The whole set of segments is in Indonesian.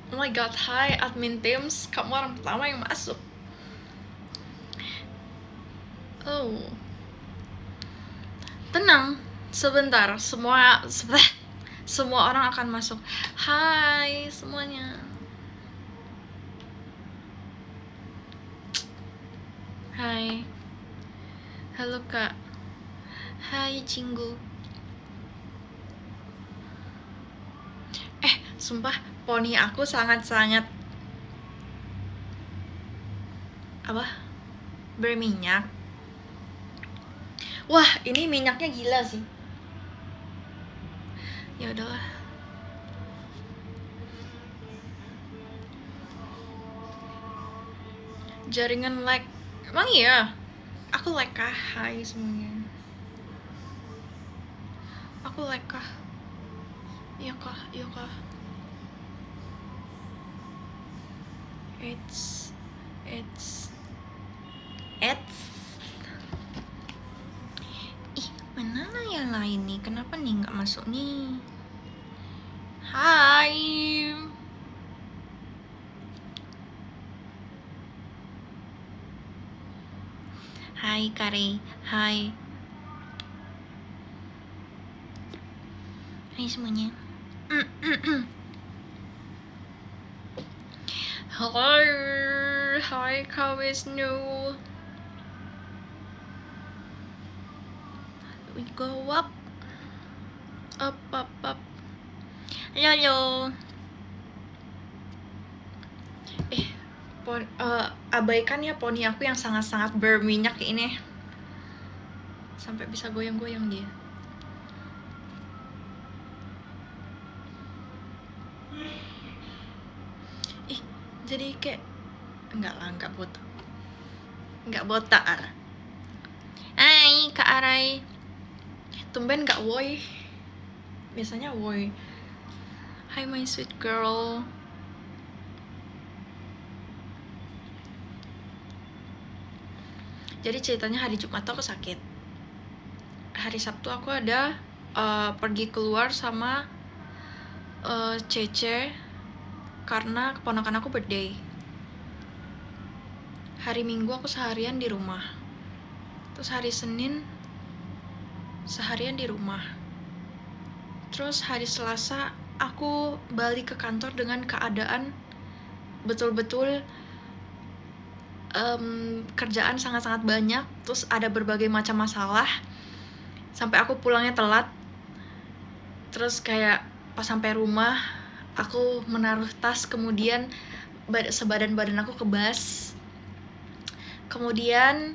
Oh my god, hi admin Teams, kamu orang pertama yang masuk. Oh, tenang, sebentar, semua orang akan masuk. Hai semuanya. Hai. Halo kak. Hai Cinggu. Sumpah poni aku sangat-sangat apa? Berminyak. Wah, ini minyaknya gila sih. Ya udahlah. Jaringan lag. Emang iya? Aku lag kah? Hai semuanya. Aku lag kah? Iya kah? Iya kah? It's ih, mana yang lain nih? Kenapa nih nggak masuk nih? Hai. Hai Kare. Hai. Hai semuanya. Hai Kak Wisnu. We go up. Up. Halo. Abaikan ya poni aku yang sangat-sangat berminyak ini. Sampai bisa goyang-goyang dia. Jadi kayak enggak botak. Hai Kak Arai. Tumben gak woi. Biasanya woi. Hi my sweet girl. Jadi ceritanya hari Jumat tuh aku sakit. Hari Sabtu aku ada pergi keluar sama Cece karena keponakan aku birthday. Hari Minggu aku seharian di rumah. Terus hari Senin seharian di rumah. Terus hari Selasa aku balik ke kantor dengan keadaan betul-betul kerjaan sangat-sangat banyak. Terus ada berbagai macam masalah. Sampai aku pulangnya telat. Terus kayak pas sampai rumah aku menaruh tas, kemudian sebadan-badan aku kebas. Kemudian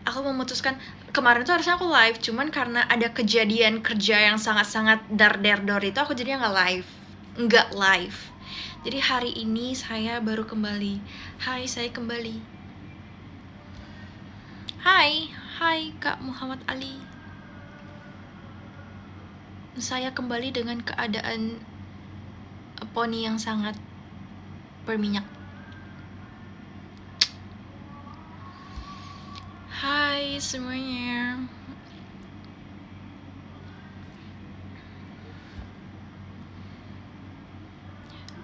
aku memutuskan, kemarin tuh harusnya aku live, cuman karena ada kejadian kerja yang sangat-sangat dar-der-dor itu aku jadinya nggak live. Jadi hari ini saya baru kembali. Hai, saya kembali. Hai Kak Muhammad Ali. Saya kembali dengan keadaan poni yang sangat berminyak. Hai semuanya.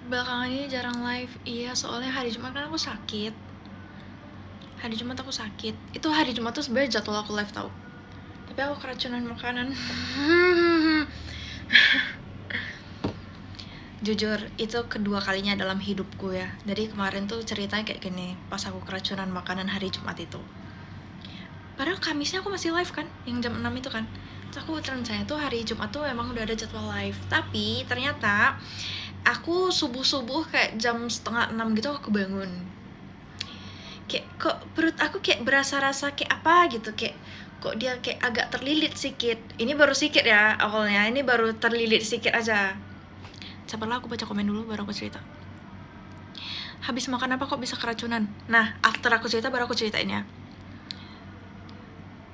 Belakangan ini jarang live. Iya, soalnya hari Jumat kan aku sakit. Itu hari Jumat tuh sebenarnya jadwal aku live tau. Tapi aku keracunan makanan. Jujur, itu kedua kalinya dalam hidupku ya. Jadi kemarin tuh ceritanya kayak gini, pas aku keracunan makanan hari Jumat itu. Padahal Kamisnya aku masih live kan, yang jam 6 itu kan. Terus aku rencana tuh hari Jumat tuh emang udah ada jadwal live. Tapi ternyata aku subuh-subuh kayak jam 5:30 gitu aku kebangun. Kayak kok perut aku kayak berasa rasa kayak apa gitu, kayak kok dia kayak agak terlilit sedikit. Ini baru sedikit ya awalnya, ini baru terlilit sedikit aja. Sabarlah, aku baca komen dulu baru aku cerita. Habis makan apa kok bisa keracunan? Nah, after aku cerita baru aku ceritain ya.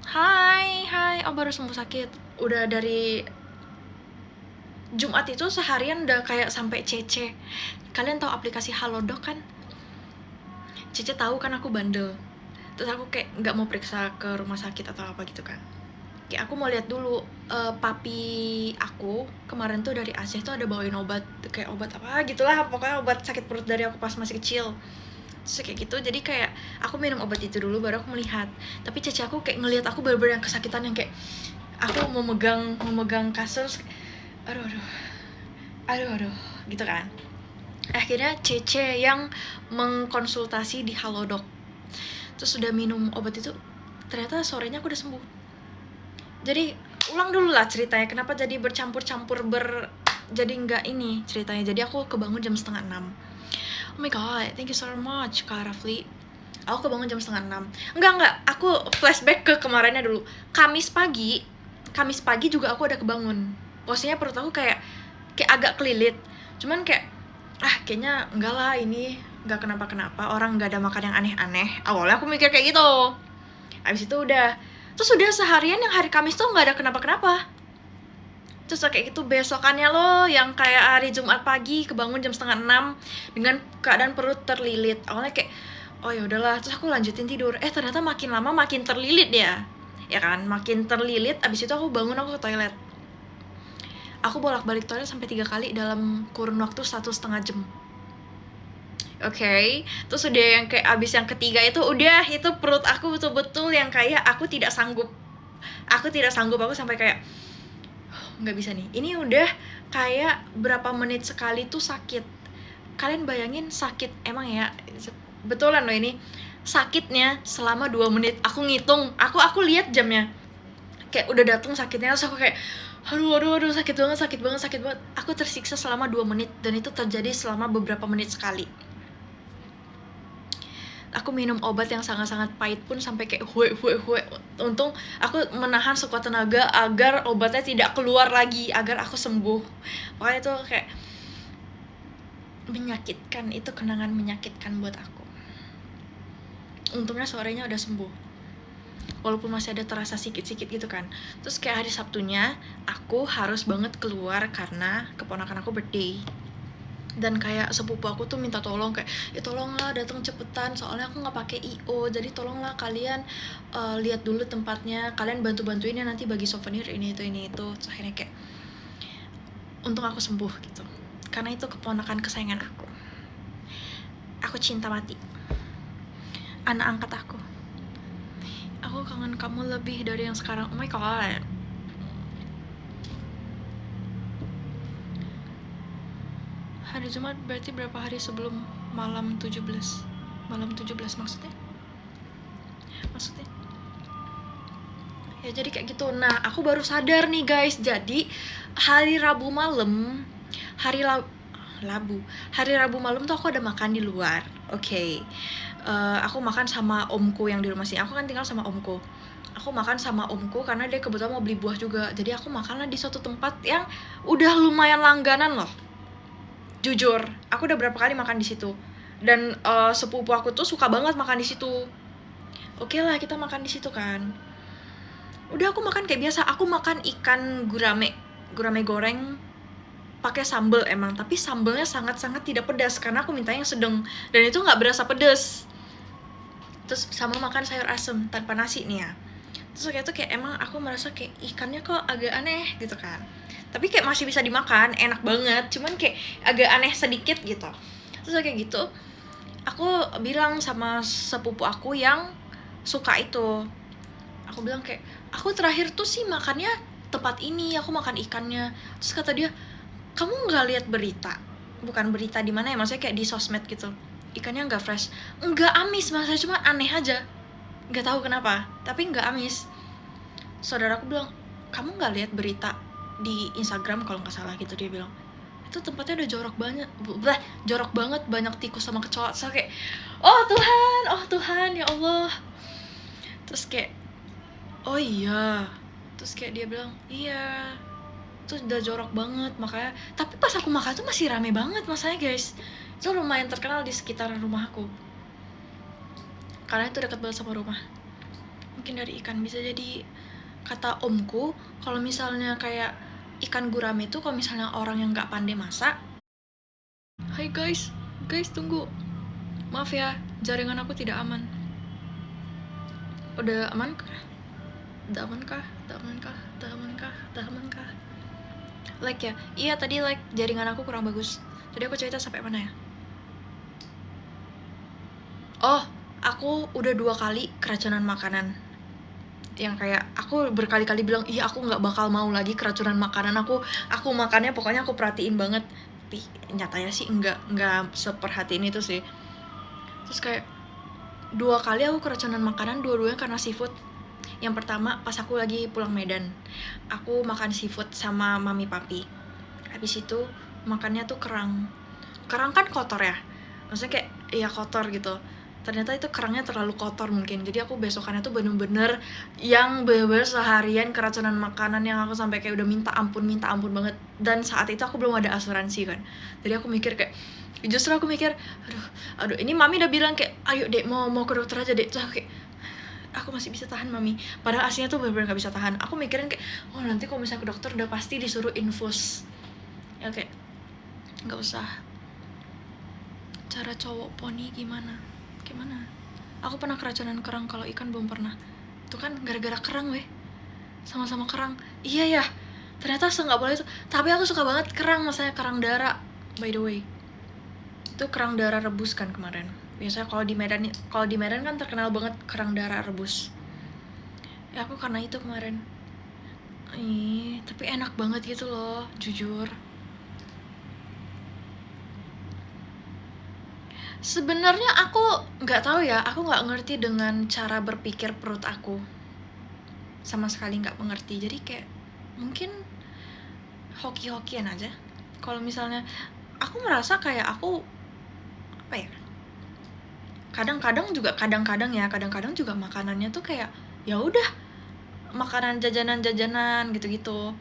Hai, oh baru sembuh sakit. Udah dari Jumat itu seharian udah kayak sampai Cece. Kalian tahu aplikasi Halodoc kan? Cece tahu kan aku bandel. Terus aku kayak nggak mau periksa ke rumah sakit atau apa gitu kan. kayak aku mau lihat dulu papi aku kemarin tuh dari Aceh tuh ada bawain obat, kayak obat apa gitulah, pokoknya obat sakit perut dari aku pas masih kecil. Terus kayak gitu, jadi kayak aku minum obat itu dulu baru aku melihat. Tapi Cece aku kayak ngelihat aku bener-bener yang kesakitan, yang kayak aku mau megang kasur, aduh gitu kan. Akhirnya Cece yang mengkonsultasi di Halodoc. Terus udah minum obat itu, ternyata sorenya aku udah sembuh. Jadi ulang dulu lah ceritanya, kenapa jadi bercampur-campur jadi nggak ini ceritanya. Jadi aku kebangun jam 5:30. Oh my god, thank you so much Kak Rafli. Aku kebangun jam 5:30. Enggak, aku flashback ke kemarinnya dulu. Kamis pagi juga aku udah kebangun. Posisinya perut aku kayak agak kelilit. Cuman kayak kayaknya enggak lah, ini enggak kenapa-kenapa, orang enggak ada makan yang aneh-aneh. Awalnya aku mikir kayak gitu. Abis itu terus udah seharian yang hari Kamis tuh enggak ada kenapa-kenapa. Terus kayak gitu besokannya loh, yang kayak hari Jumat pagi kebangun jam 5:30 dengan keadaan perut terlilit. Awalnya kayak oh ya udahlah, terus aku lanjutin tidur. Ternyata makin lama makin terlilit ya kan, makin terlilit. Abis itu aku bangun, aku ke toilet. Aku bolak-balik toilet sampai 3 kali dalam kurun waktu 1,5 jam. Oke. Terus udah yang kayak abis yang ketiga itu udah, itu perut aku betul-betul yang kayak aku tidak sanggup. Aku sampai kayak nggak bisa nih. Ini udah kayak berapa menit sekali tuh sakit. Kalian bayangin sakit emang ya, betulan loh ini. Sakitnya selama 2 menit. Aku ngitung, aku lihat jamnya. Kayak udah datang sakitnya, terus aku kayak aduh sakit banget. Aku tersiksa selama 2 menit, dan itu terjadi selama beberapa menit sekali. Aku minum obat yang sangat-sangat pahit pun sampai kayak hue. Untung aku menahan sekuat tenaga agar obatnya tidak keluar lagi, agar aku sembuh. Makanya itu kayak menyakitkan, itu kenangan menyakitkan buat aku. Untungnya sorenya udah sembuh, walaupun masih ada terasa sikit-sikit gitu kan. Terus kayak hari Sabtunya aku harus banget keluar karena keponakan aku birthday, dan kayak sepupu aku tuh minta tolong, kayak ya tolonglah datang cepetan, soalnya aku nggak pakai IO, jadi tolonglah kalian lihat dulu tempatnya, kalian bantuin ya nanti bagi souvenir ini itu. Terus akhirnya kayak untung aku sembuh gitu, karena itu keponakan kesayangan aku cinta mati, anak angkat aku kangen kamu lebih dari yang sekarang. Oh my god. Hari Jumat berarti berapa hari sebelum malam 17 maksudnya ya, jadi kayak gitu. Nah, aku baru sadar nih guys, jadi hari Rabu malam tuh aku ada makan di luar. Oke. Aku makan sama omku yang di rumah sini. Aku kan tinggal sama omku. Aku makan sama omku karena dia kebetulan mau beli buah juga. Jadi aku makanlah di suatu tempat yang udah lumayan langganan loh. Jujur, aku udah berapa kali makan di situ. Dan sepupu aku tuh suka banget makan di situ. Oke lah, kita makan di situ kan. Udah aku makan kayak biasa. Aku makan ikan gurame goreng pakai sambal emang, tapi sambalnya sangat-sangat tidak pedas karena aku minta yang sedang, dan itu nggak berasa pedas. Terus sama makan sayur asem tanpa nasi nih ya. Terus kayak itu kayak emang aku merasa kayak ikannya kok agak aneh gitu kan, tapi kayak masih bisa dimakan, enak banget, cuman kayak agak aneh sedikit gitu. Terus kayak gitu aku bilang sama sepupu aku yang suka itu, aku bilang kayak aku terakhir tuh sih makannya tempat ini, aku makan ikannya. Terus kata dia, kamu nggak lihat berita? Bukan berita di mana ya, maksudnya kayak di sosmed gitu, ikannya nggak fresh, nggak amis, maksudnya cuma aneh aja, nggak tahu kenapa, tapi nggak amis. Saudaraku bilang, kamu nggak lihat berita di Instagram kalau nggak salah gitu, dia bilang itu tempatnya udah jorok banget, banyak tikus sama kecoa. So kayak oh Tuhan ya Allah. Terus kayak oh iya, terus kayak dia bilang iya itu udah jorok banget, makanya. Tapi pas aku makan tuh masih rame banget masanya guys, itu lumayan terkenal di sekitaran rumah aku karena itu dekat banget sama rumah. Mungkin dari ikan, bisa jadi. Kata omku kalau misalnya kayak ikan gurame itu kalau misalnya orang yang nggak pandai masak. Hai guys tunggu, maaf ya, jaringan aku tidak aman. Udah aman kah? temenkah. Like ya, iya tadi like jaringan aku kurang bagus. Tadi aku cerita sampai mana ya? Oh, aku udah 2 kali keracunan makanan. Yang kayak aku berkali-kali bilang, iya aku nggak bakal mau lagi keracunan makanan. Aku makannya pokoknya aku perhatiin banget. Tapi nyatanya sih nggak seperhatiin itu sih. Terus kayak 2 kali aku keracunan makanan, dua-duanya karena seafood. Yang pertama pas aku lagi pulang Medan, aku makan seafood sama mami papi. Habis itu makannya tuh kerang kan kotor ya, maksudnya kayak ya kotor gitu. Ternyata itu kerangnya terlalu kotor mungkin, jadi aku besokannya tuh bener-bener yang bener-bener seharian keracunan makanan yang aku sampai kayak udah minta ampun banget. Dan saat itu aku belum ada asuransi kan, jadi aku mikir kayak justru aku mikir aduh ini mami udah bilang kayak ayo dek mau ke dokter aja dek. Terus aku kayak aku masih bisa tahan mami, padahal aslinya tuh bener-bener gak bisa tahan. Aku mikirin kayak oh nanti kalau misalnya ke dokter udah pasti disuruh infus ya, kayak nggak usah. Cara cowok poni gimana? Aku pernah keracunan kerang, kalau ikan belum pernah. Itu kan gara-gara kerang weh, sama-sama kerang. Iya ya, ternyata nggak boleh itu. Tapi aku suka banget kerang, maksudnya kerang darah. By the way, itu kerang darah rebus kan kemarin. Biasanya kalau di Medan kan terkenal banget kerang darah rebus. Ya aku karena itu kemarin. Tapi enak banget gitu loh, jujur. Sebenarnya aku nggak tahu ya, aku nggak ngerti dengan cara berpikir perut aku, sama sekali nggak mengerti. Jadi kayak mungkin hoki-hokian aja. Kalau misalnya aku merasa kayak aku apa ya, kadang-kadang juga makanannya tuh kayak ya udah makanan jajanan gitu-gitu,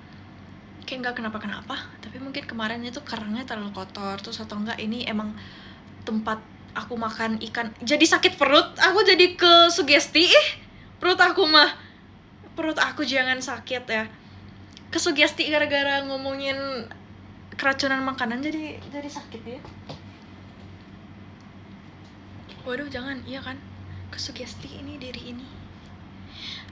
kayak nggak kenapa-kenapa. Tapi mungkin kemarin itu kerangnya terlalu kotor, terus atau enggak ini emang tempat aku makan ikan jadi sakit perut. Aku jadi ke sugesti perut aku jangan sakit ya, ke sugesti gara-gara ngomongin keracunan makanan jadi sakit ya. Waduh jangan, iya kan, ke sugesti ini diri ini.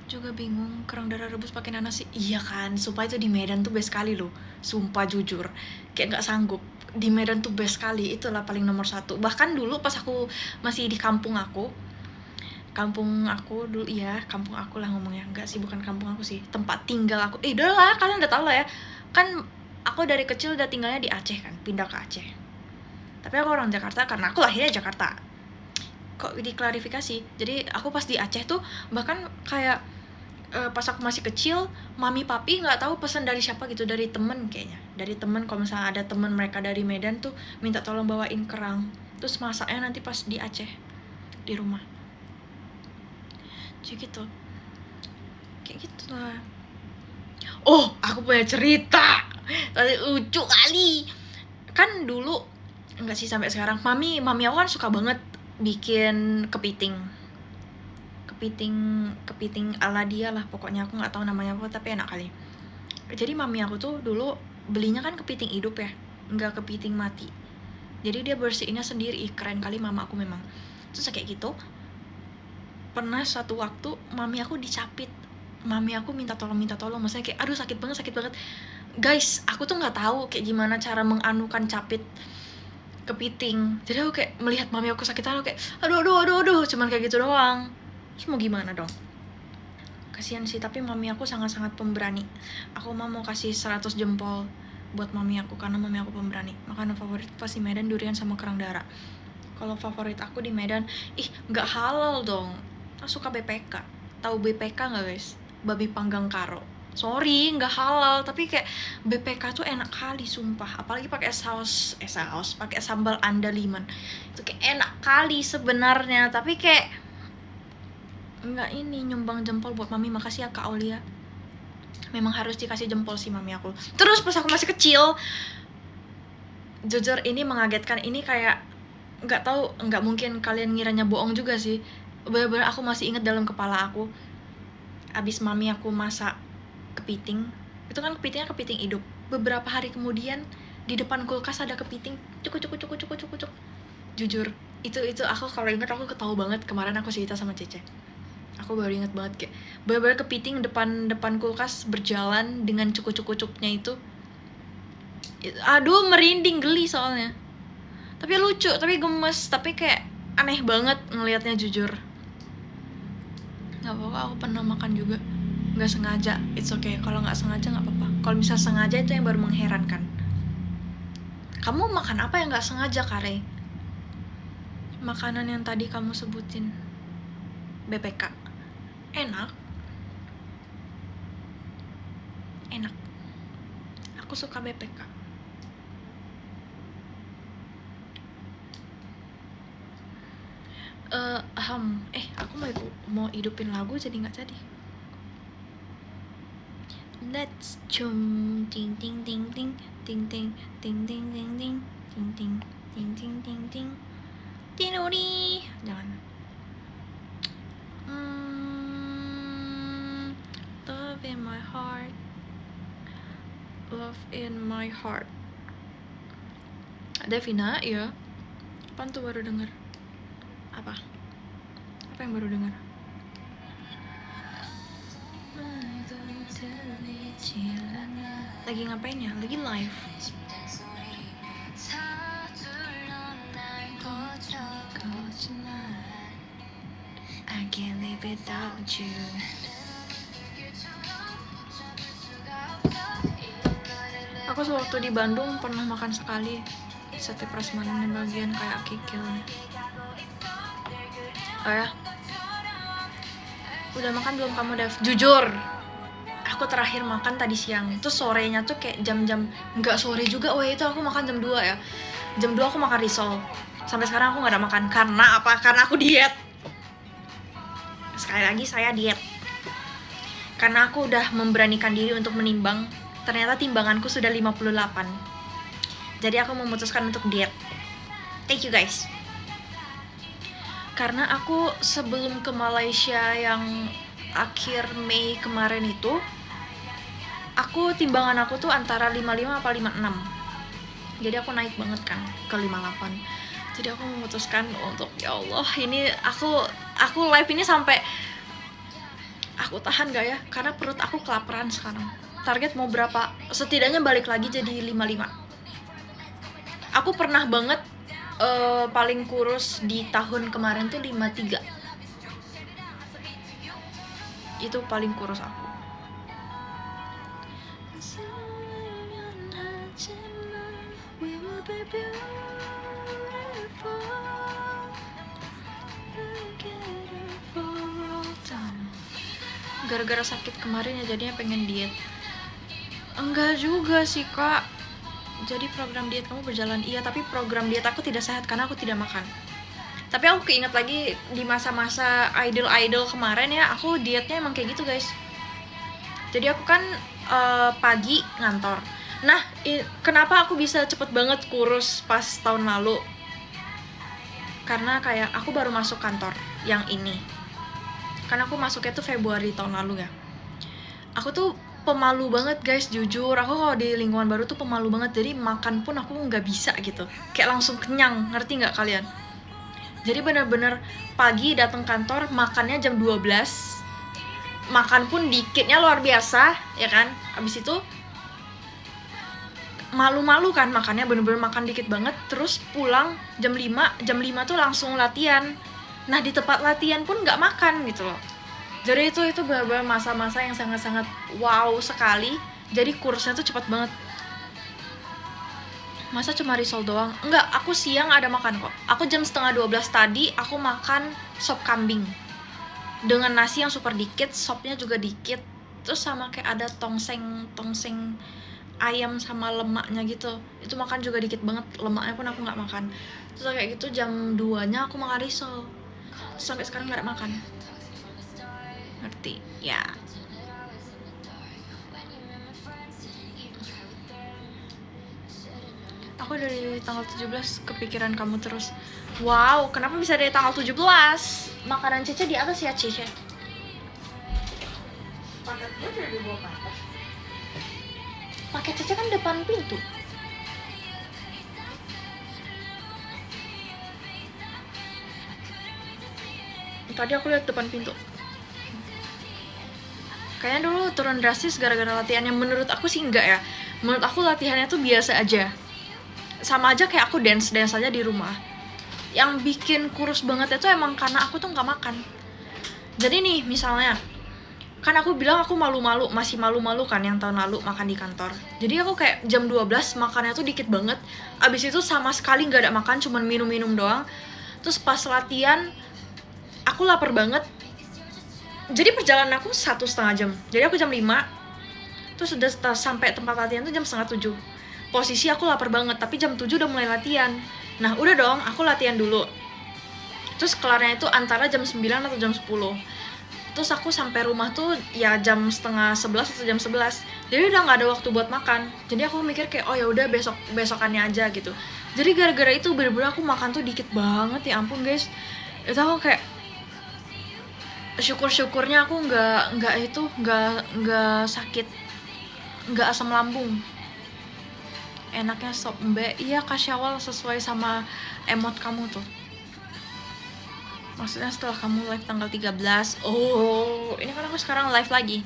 Juga bingung kerang darah rebus pakai nanas sih. Iya kan, sumpah itu di Medan tuh best sekali loh, sumpah jujur kayak nggak sanggup. Di Medan tuh best sekali, itulah paling nomor 1. Bahkan dulu pas aku masih di kampung aku dulu, iya kampung aku lah ngomongnya, enggak sih bukan kampung aku sih, tempat tinggal aku. Udah lah kalian udah tau lah ya kan, aku dari kecil udah tinggalnya di Aceh kan, pindah ke Aceh. Tapi aku orang Jakarta karena aku lahirnya Jakarta. Kok diklarifikasi, jadi aku pas di Aceh tuh bahkan kayak pas aku masih kecil, mami papi nggak tahu pesan dari siapa gitu, dari temen kayaknya, dari temen. Kalau misalnya ada temen mereka dari Medan tuh minta tolong bawain kerang, terus masaknya nanti pas di Aceh di rumah. Jadi gitu, kayak gitu lah. Oh, aku punya cerita tadi lucu kali. Kan dulu enggak sih sampai sekarang, mami aku kan suka banget bikin kepiting ala dia lah pokoknya, aku nggak tahu namanya apa tapi enak kali. Jadi mami aku tuh dulu belinya kan kepiting hidup ya, nggak kepiting mati. Jadi dia bersihinnya sendiri. Keren kali mama aku memang. Terus kayak gitu, pernah suatu waktu mami aku dicapit. Mami aku minta tolong, maksudnya kayak aduh sakit banget guys. Aku tuh nggak tahu kayak gimana cara menganukan capit kepiting. Jadi aku kayak melihat mami aku sakit, aku kayak aduh cuman kayak gitu doang. Terus mau gimana dong, kasihan sih. Tapi mami aku sangat-sangat pemberani. Aku mau kasih 100 jempol buat mami aku, karena mami aku pemberani. Makanan favorit pasti Medan durian sama kerang darah. Kalau favorit aku di Medan, nggak halal dong. Aku suka BPK. Tahu BPK nggak guys? Babi panggang karo. Sorry, nggak halal, tapi kayak BPK tuh enak kali sumpah. Apalagi pakai saus, pakai sambal andaliman. Itu kayak enak kali sebenarnya, tapi kayak enggak. Ini nyumbang jempol buat mami, makasih ya Kak Aulia. Memang harus dikasih jempol sih mami aku. Terus pas aku masih kecil, jujur ini mengagetkan, ini kayak nggak mungkin kalian ngiranya bohong juga sih. Bener-bener aku masih inget dalam kepala aku. Abis mami aku masak kepiting, itu kan kepitingnya kepiting hidup. Beberapa hari kemudian di depan kulkas ada kepiting cuk. Jujur itu aku kalau inget aku ketawa banget. Kemarin aku cerita sama Cece, Aku baru inget banget kayak bener-bener kepiting depan kulkas berjalan dengan cukup-cukupnya itu. Aduh, merinding, geli soalnya. Tapi lucu, tapi gemes, tapi kayak aneh banget ngelihatnya jujur. Gak apa-apa, aku pernah makan juga. Gak sengaja, it's okay. Kalau gak sengaja gak apa-apa. Kalau misal sengaja itu yang baru mengherankan. Kamu makan apa yang gak sengaja, Kare? Makanan yang tadi kamu sebutin, BPK. Enak. Aku suka BPK. Aku mau hidupin lagu jadi nggak jadi. Let's jump, ting ting ting ting ting ting ting ting ting ting ting ting ting ting ting ting tinuri. Jangan. Love in my heart, love in my heart. Devina, ya. Apaan tuh baru denger? Apa yang baru dengar? Lagi ngapain ya? Lagi live. I can't live without you. Aku sewaktu di Bandung pernah makan sekali sate prasmanan yang bagian kayak kikilnya. Oh ya, udah makan belum kamu, Dev? Jujur, aku terakhir makan tadi siang. Itu sorenya tuh kayak jam-jam, nggak sore juga, itu aku makan jam 2 ya. Jam 2 aku makan risol. Sampai sekarang aku nggak ada makan. Karena apa? Karena aku diet. Sekali lagi saya diet. Karena aku udah memberanikan diri untuk menimbang. Ternyata timbanganku sudah 58. Jadi aku memutuskan untuk diet. Thank you guys. Karena aku sebelum ke Malaysia yang akhir Mei kemarin itu, timbangan aku tuh antara 55 apa 56. Jadi aku naik banget kan ke 58. Jadi aku memutuskan untuk, ya Allah, ini aku live ini sampai aku tahan gak ya? Karena perut aku kelaparan sekarang. Target mau berapa? Setidaknya balik lagi jadi 55. Aku pernah banget paling kurus di tahun kemarin tuh 53. Itu paling kurus aku. Gara-gara sakit kemarin ya jadinya pengen diet. Enggak juga sih, Kak. Jadi program diet kamu berjalan, iya, tapi program diet aku tidak sehat karena aku tidak makan. Tapi aku keinget lagi di masa-masa idol kemarin ya, aku dietnya emang kayak gitu guys. Jadi aku kan pagi ngantor. Nah, kenapa aku bisa cepet banget kurus pas tahun lalu? Karena kayak aku baru masuk kantor yang ini. Karena aku masuknya tuh Februari tahun lalu ya. Aku tuh pemalu banget guys, jujur. Aku kalau di lingkungan baru tuh pemalu banget. Jadi makan pun aku nggak bisa gitu. Kayak langsung kenyang, ngerti nggak kalian? Jadi bener-bener pagi datang kantor, makannya jam 12. Makan pun dikitnya luar biasa, ya kan? Abis itu malu-malu kan makannya, bener-bener makan dikit banget. Terus pulang jam 5 tuh langsung latihan. Nah di tempat latihan pun nggak makan gitu loh. Jadi itu benar-benar masa-masa yang sangat-sangat wow sekali. Jadi kurusnya tuh cepat banget. Masa cuma risol doang? Enggak, aku siang ada makan kok. Aku jam 11:30 tadi aku makan sop kambing dengan nasi yang super dikit, sopnya juga dikit. Terus sama kayak ada tongseng ayam sama lemaknya gitu. Itu makan juga dikit banget, lemaknya pun aku nggak makan. Terus kayak gitu jam 2-nya aku makan risol. Sampai sekarang nggak ada makan. Ngerti? Ya. Aku dari tanggal 17 kepikiran kamu terus. Wow, kenapa bisa dari tanggal 17? Makanan Cece di atas ya, Cece. Paket gue udah dibawa ke atas. Paket Cece kan depan pintu. Tadi aku lihat depan pintu. Kayaknya dulu turun drastis gara-gara latihannya. Menurut aku sih enggak ya. Menurut aku latihannya tuh biasa aja. Sama aja kayak aku dance aja di rumah. Yang bikin kurus banget itu emang karena aku tuh nggak makan. Jadi nih misalnya, kan aku bilang aku masih malu-malu kan yang tahun lalu makan di kantor. Jadi aku kayak jam 12 makannya tuh dikit banget. Abis itu sama sekali nggak ada makan, cuman minum-minum doang. Terus pas latihan, aku lapar banget. Jadi perjalanan aku 1,5 jam. Jadi aku jam 5, terus udah sampai tempat latihan tuh jam 6:30. Posisi aku lapar banget, tapi jam 7 udah mulai latihan. Nah udah dong, aku latihan dulu. Terus kelarnya itu antara jam 9 atau jam 10. Terus aku sampai rumah tuh ya jam 10:30 atau jam 11. Jadi udah nggak ada waktu buat makan. Jadi aku mikir kayak oh ya udah besokannya aja gitu. Jadi gara-gara itu bener-bener aku makan tuh dikit banget, ya ampun guys. Itu aku kayak syukurnya aku nggak sakit, nggak asam lambung. Enaknya sop mbe. Iya Kak Syawal, sesuai sama emot kamu tuh. Maksudnya setelah kamu live tanggal 13. Oh, ini kan aku sekarang live lagi.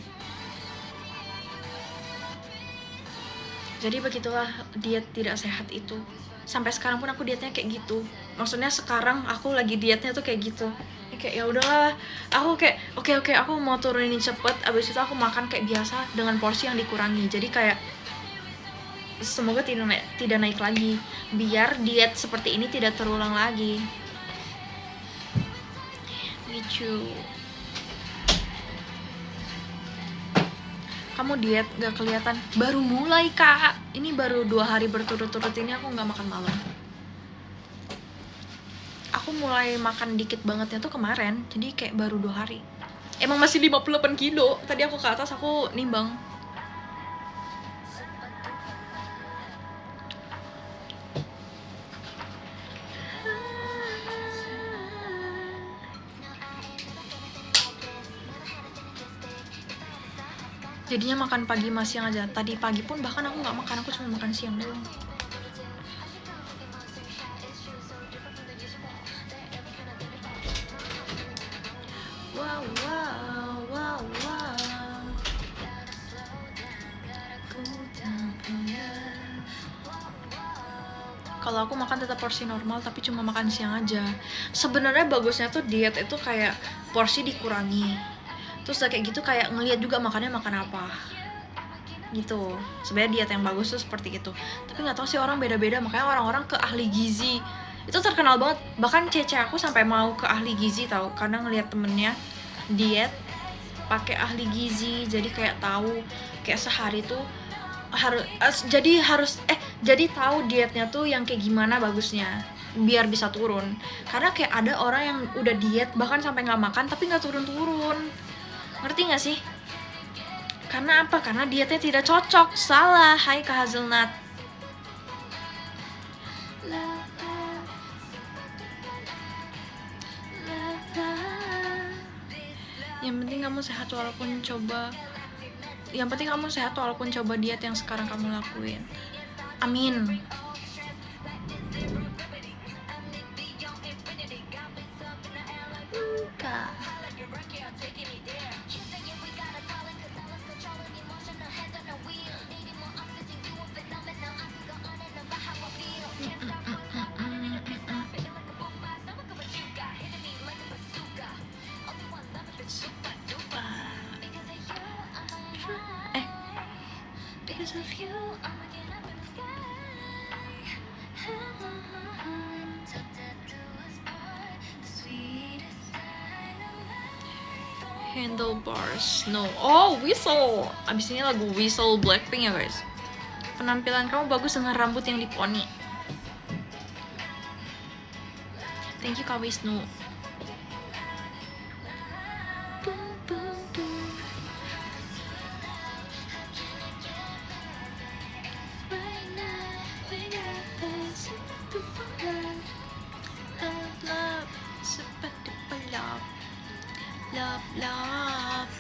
Jadi begitulah diet tidak sehat itu. Sampai sekarang pun aku dietnya kayak gitu. Maksudnya sekarang aku lagi dietnya tuh kayak gitu. Kayak ya udahlah, aku kayak oke, aku mau turunin cepet. Abis itu aku makan kayak biasa dengan porsi yang dikurangi. Jadi kayak semoga tidak naik lagi, biar diet seperti ini tidak terulang lagi. Gitu. Kamu diet gak kelihatan? Baru mulai Kak. Ini baru 2 hari berturut-turut ini aku gak makan malam. Aku mulai makan dikit bangetnya tuh kemarin. Jadi kayak baru 2 hari. Emang masih 58 kilo. Tadi aku ke atas aku nimbang. Jadinya makan pagi sama siang aja. Tadi pagi pun bahkan aku nggak makan, aku cuma makan siang doang. Wow. Kalau aku makan tetap porsi normal, tapi cuma makan siang aja. Sebenarnya bagusnya tuh diet itu kayak porsi dikurangi. Terus kayak gitu kayak ngelihat juga makannya makan apa gitu. Sebenarnya diet yang bagus tuh seperti itu. Tapi nggak tahu sih, orang beda-beda. Makanya orang-orang ke ahli gizi itu terkenal banget. Bahkan cece aku sampai mau ke ahli gizi tahu, karena ngelihat temennya diet pakai ahli gizi. Jadi kayak tahu kayak sehari tuh jadi tahu dietnya tuh yang kayak gimana bagusnya biar bisa turun. Karena kayak ada orang yang udah diet bahkan sampai nggak makan tapi nggak turun-turun. Ngerti nggak sih? Karena apa? Karena dietnya tidak cocok. Salah, hai Kak Hazelnut. Yang penting kamu sehat walaupun coba diet yang sekarang kamu lakuin. Amin. Handlebars, no. Oh, Whistle. Abis ini lagu Whistle Blackpink ya guys. Penampilan kamu bagus dengan rambut yang diponi. Thank you Kak Wisnu. Love.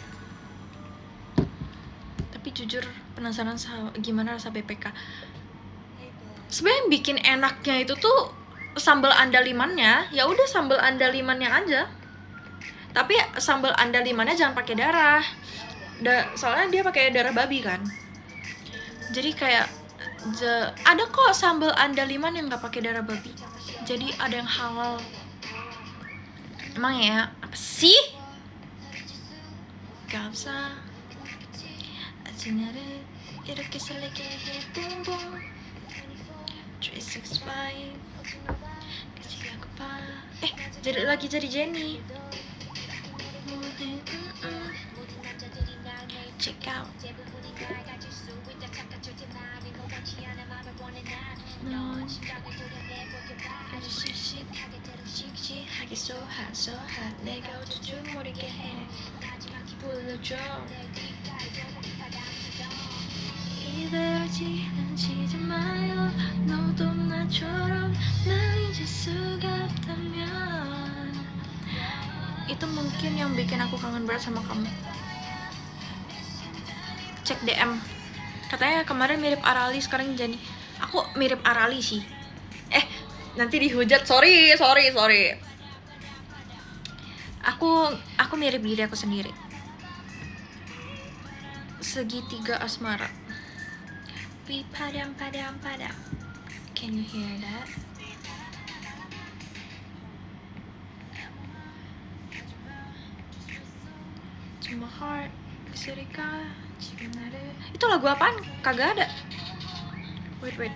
Tapi jujur penasaran gimana rasa BPK. Sebenarnya yang bikin enaknya itu tuh sambal andalimannya. Ya udah sambal andalimannya aja. Tapi sambal andalimannya jangan pakai darah. soalnya dia pakai darah babi kan. Jadi kayak ada kok sambal andaliman yang nggak pakai darah babi. Jadi ada yang halal. Emang ya, apa sih? Gak usah. Acinare 이렇게 설레게 해 붕붕 365 kecilan kepala. Jadi Jenny. Check out. 하기 so hot so hot 내가 어쩔 줄 모르게 해 불러줘 이대로 지나치지 마요 너도 나처럼 날 잊을 수가 없다면. Itu mungkin yang bikin aku kangen berat sama kamu. Cek DM, katanya kemarin mirip Arali, sekarang jadi aku mirip Arali sih. Nanti dihujat, sorry. Aku mirip diri aku sendiri. Segitiga asmara. Padam. Can you hear that? Cuma heart, Surika, Cikanare. Itu lagu apaan? Kagak ada. Wait.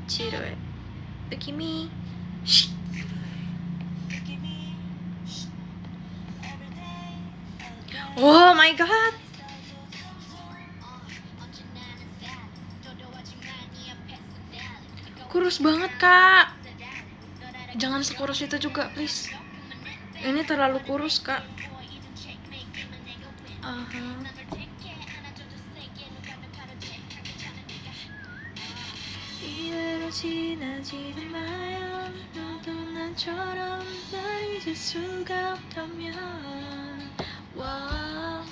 Ciroe. Bekimi. Shh. Oh my god. Kurus banget, Kak. Jangan sekurus itu juga, please. Ini terlalu kurus, Kak. 지나지는 마요 너도 나처럼 날 잊을 수가 없다면. Wow.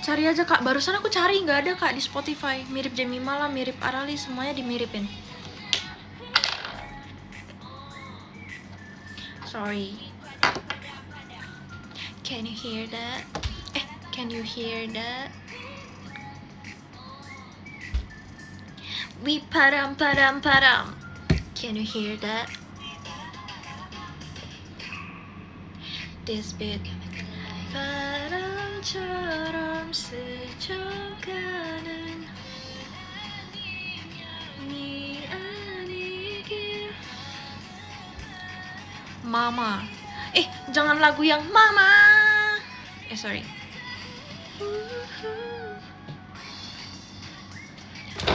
Cari aja Kak, barusan aku cari nggak ada Kak di Spotify. Mirip Jemima lah, mirip Arali, semuanya dimiripin. Sorry. Can you hear that? Can you hear that? We padam. Can you hear that? This beat. 바람처럼 스쳐가는 네 아니길. Mama. Jangan lagu yang Mama. Sorry.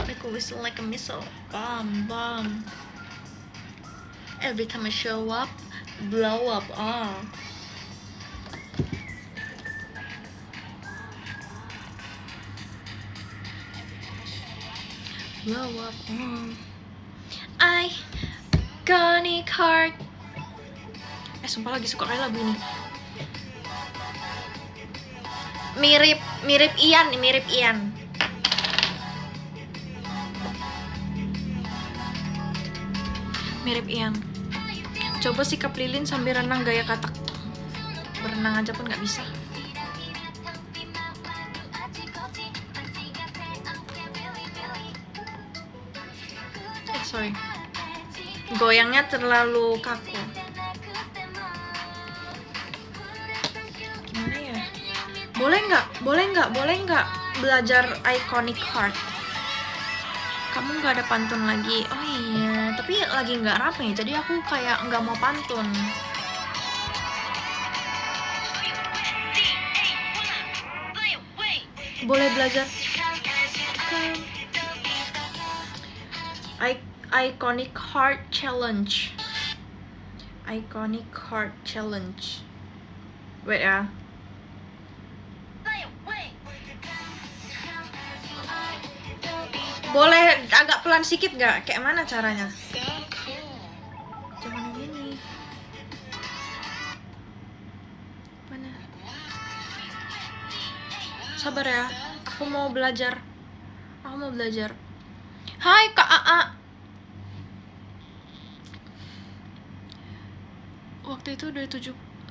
Like a whistle, like a missile. Bomb. Every time I show up, blow up. Blow up. Iconic heart. Sumpah lagi suka kali lagu ini. Mirip Ian. Mirip Ian. Coba sikap lilin sambil renang gaya katak. Berenang aja pun nggak bisa. Sorry. Goyangnya terlalu kaku. Gimana ya? Boleh nggak belajar Iconic Heart? Kamu nggak ada pantun lagi? Oh iya, tapi lagi nggak rame, jadi aku kayak nggak mau pantun. Boleh belajar Iconic Heart Challenge. Wait ya. Boleh agak pelan sedikit gak? Kayak mana caranya? Jangan gini. Mana? Sabar ya, aku mau belajar. Hai Kak AA. Waktu itu udah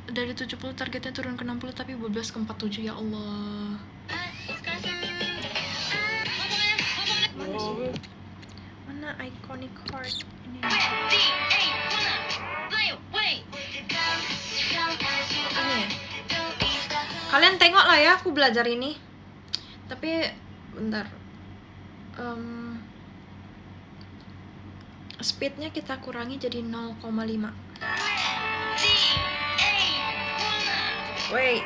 dari 70 targetnya turun ke 60 tapi 12 ke 47, ya Allah. Mana iconic heart ini? Ini ya. Kalian tengok lah ya, aku belajar ini. Tapi bentar. Speednya kita kurangi jadi 0,5. Wait.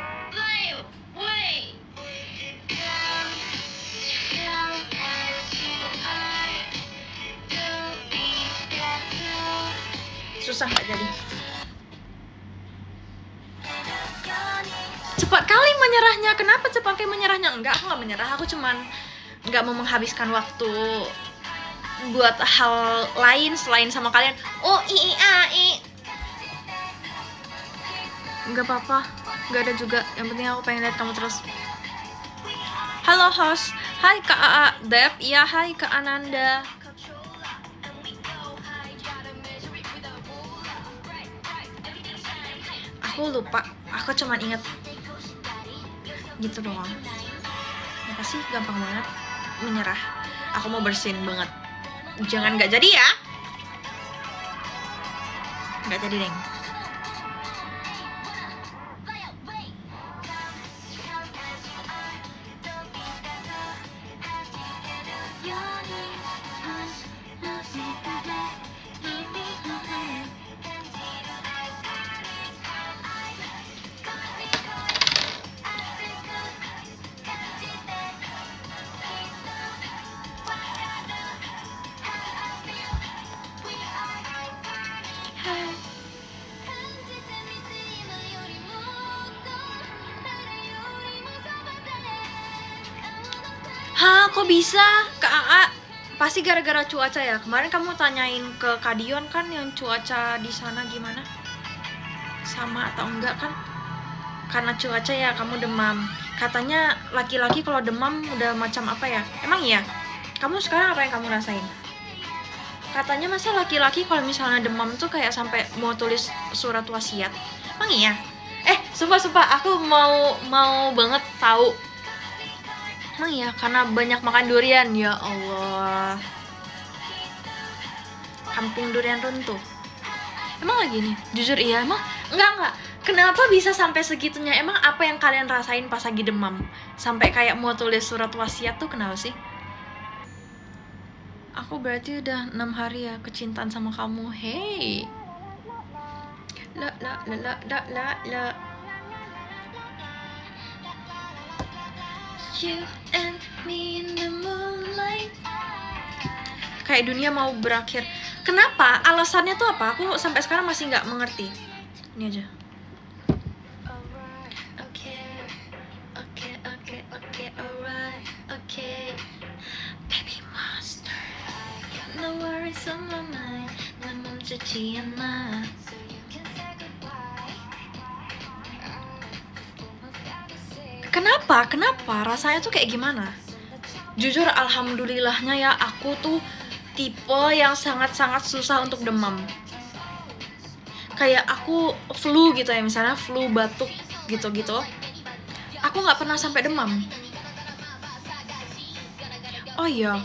Susah nggak jadi. Cepat kali menyerahnya. Kenapa cepat kali menyerahnya? Enggak, aku nggak menyerah. Aku cuman nggak mau menghabiskan waktu buat hal lain selain sama kalian. Oh, nggak apa-apa, nggak ada juga. Yang penting aku pengen lihat kamu terus. Halo host, hai Kak Aa, Dep, iya hai Kak Ananda. Aku lupa, aku cuman inget gitu doang. Ya pasti gampang banget menyerah. Aku mau bersin banget. Jangan nggak jadi ya. Nggak jadi deng. Hah, kok bisa? Kak Aa, pasti gara-gara cuaca ya. Kemarin kamu tanyain ke Kak Dion kan yang cuaca di sana gimana? Sama atau enggak kan? Karena cuaca ya kamu demam. Katanya laki-laki kalau demam udah macam apa ya? Emang iya? Kamu sekarang apa yang kamu rasain? Katanya masa laki-laki kalau misalnya demam tuh kayak sampai mau tulis surat wasiat. Emang iya? Sumpah aku mau banget tahu. Emang iya, karena banyak makan durian, ya Allah. Kampung durian runtuh. Emang lagi nih, jujur iya, emang? Enggak. Kenapa bisa sampai segitunya? Emang apa yang kalian rasain pas lagi demam? Sampai kayak mau tulis surat wasiat tuh kenapa sih? Aku berarti udah 6 hari ya kecintaan sama kamu. Hey. La. You and me in the moonlight. Kayak dunia mau berakhir. Kenapa? Alasannya tuh apa? Aku sampai sekarang masih nggak mengerti. Ini aja. Okay. Baby monster. No worries on my mind. 난 멈추지 않아. Kenapa? Rasanya tuh kayak gimana? Jujur alhamdulillahnya ya, aku tuh tipe yang sangat-sangat susah untuk demam. Kayak aku flu gitu ya, misalnya flu batuk gitu-gitu. Aku nggak pernah sampai demam. Oh iya.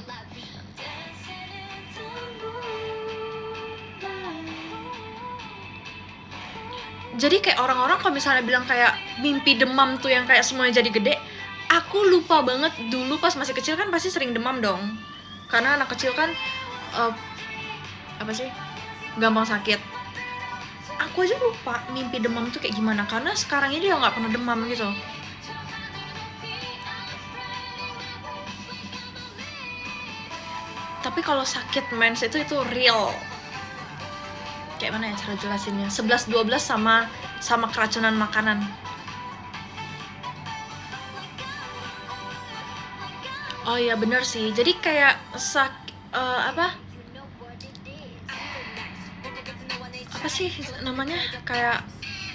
Jadi kayak orang-orang kalau misalnya bilang kayak mimpi demam tuh yang kayak semuanya jadi gede, aku lupa banget dulu pas masih kecil kan pasti sering demam dong. Karena anak kecil kan gampang sakit. Aku aja lupa mimpi demam tuh kayak gimana, karena sekarang ini dia nggak pernah demam gitu. Tapi kalau sakit mens itu real. Kayak mana ya cara jelasinnya? 11-12 sama keracunan makanan. Oh iya bener sih. Jadi kayak apa sih namanya? Kayak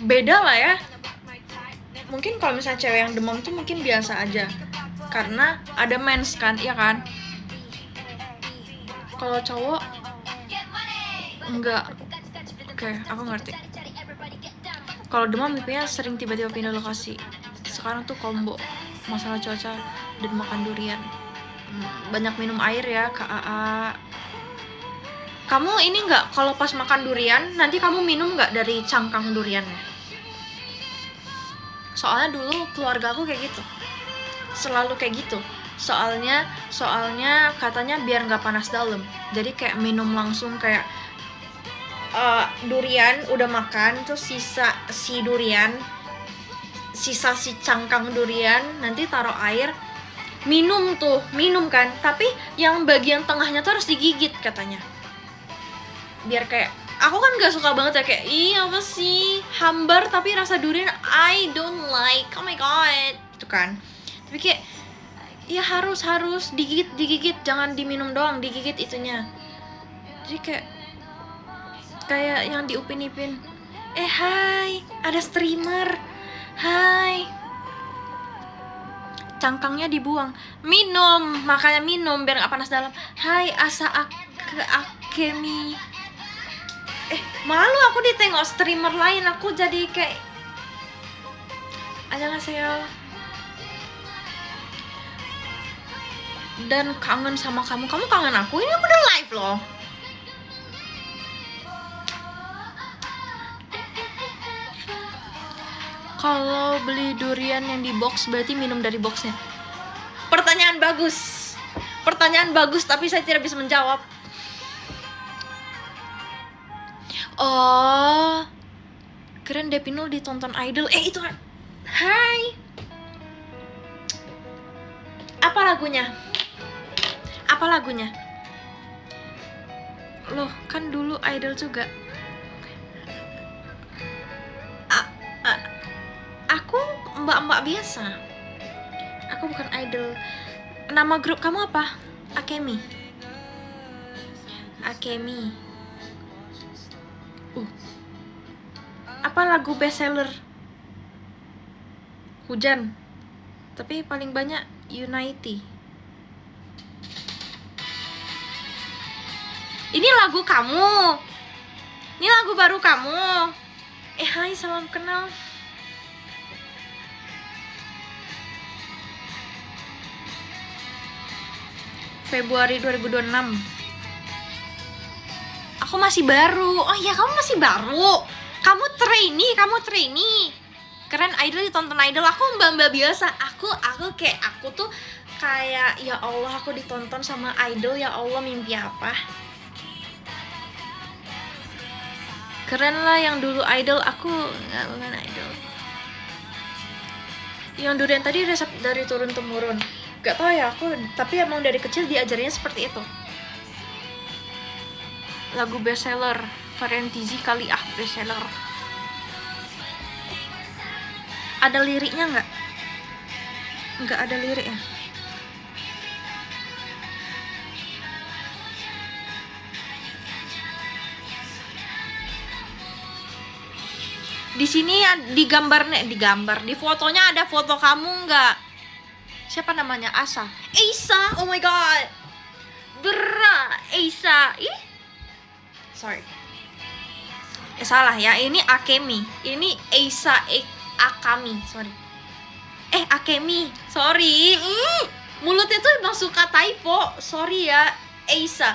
beda lah ya. Mungkin kalau misalnya cewek yang demam tuh mungkin biasa aja. Karena ada mens kan, iya kan? Kalau cowok enggak. Oke, aku ngerti. Kalau demam mimpinya sering tiba-tiba pindah lokasi. Sekarang tuh combo masalah cuaca dan makan durian. Banyak minum air ya Kak AA. Kamu ini nggak, kalau pas makan durian nanti kamu minum nggak dari cangkang duriannya? Soalnya dulu keluarga aku kayak gitu, selalu kayak gitu. Soalnya katanya biar nggak panas dalam, jadi kayak minum langsung kayak durian udah makan, terus sisa si cangkang durian nanti taruh air, minum kan, tapi yang bagian tengahnya tuh harus digigit katanya, biar kayak, aku kan gak suka banget ya, kayak apa sih, hambar tapi rasa durian, I don't like, oh my god, itu kan. Tapi kayak ya harus digigit, jangan diminum doang, digigit itunya. Jadi kayak yang di Upin Ipin, hai, ada streamer, hai, cangkangnya dibuang, minum, makanya minum biar gak panas dalam. Hai Asa Akemi. Malu aku ditengok streamer lain, aku jadi kayak annyeonghaseyo. Dan kangen sama kamu kangen aku, ini aku udah live loh. Kalau beli durian yang di box berarti minum dari boxnya. Pertanyaan bagus, tapi saya tidak bisa menjawab. Oh, keren Depinul ditonton idol. Itu hai. Apa lagunya? Loh, kan dulu idol juga. Aku mbak-mbak biasa. Aku bukan idol. Nama grup kamu apa? Akemi. Apa lagu bestseller? Hujan. Tapi paling banyak Unity. Ini lagu kamu. Ini lagu baru kamu. Hai, salam kenal. Februari 2026. Aku masih baru. Oh iya, kamu masih baru. Kamu trainee. Keren, idol ditonton idol. Aku mbak-mbak biasa. Aku tuh kayak ya Allah, aku ditonton sama idol, ya Allah, mimpi apa? Keren lah yang dulu idol, aku nggak, bukan idol. Yang durian tadi resep dari turun temurun. Gak tau ya aku, tapi emang dari kecil diajarnya seperti itu. Lagu bestseller, varian Tizi kali bestseller. Ada liriknya nggak? Nggak ada liriknya. Di sini di fotonya ada foto kamu nggak? Siapa namanya? Asa, oh my god, Asa, sorry, salah ya, ini Akemi, ini Asa Akami, sorry, Akemi, sorry, mulutnya tuh emang suka typo, sorry ya, Asa.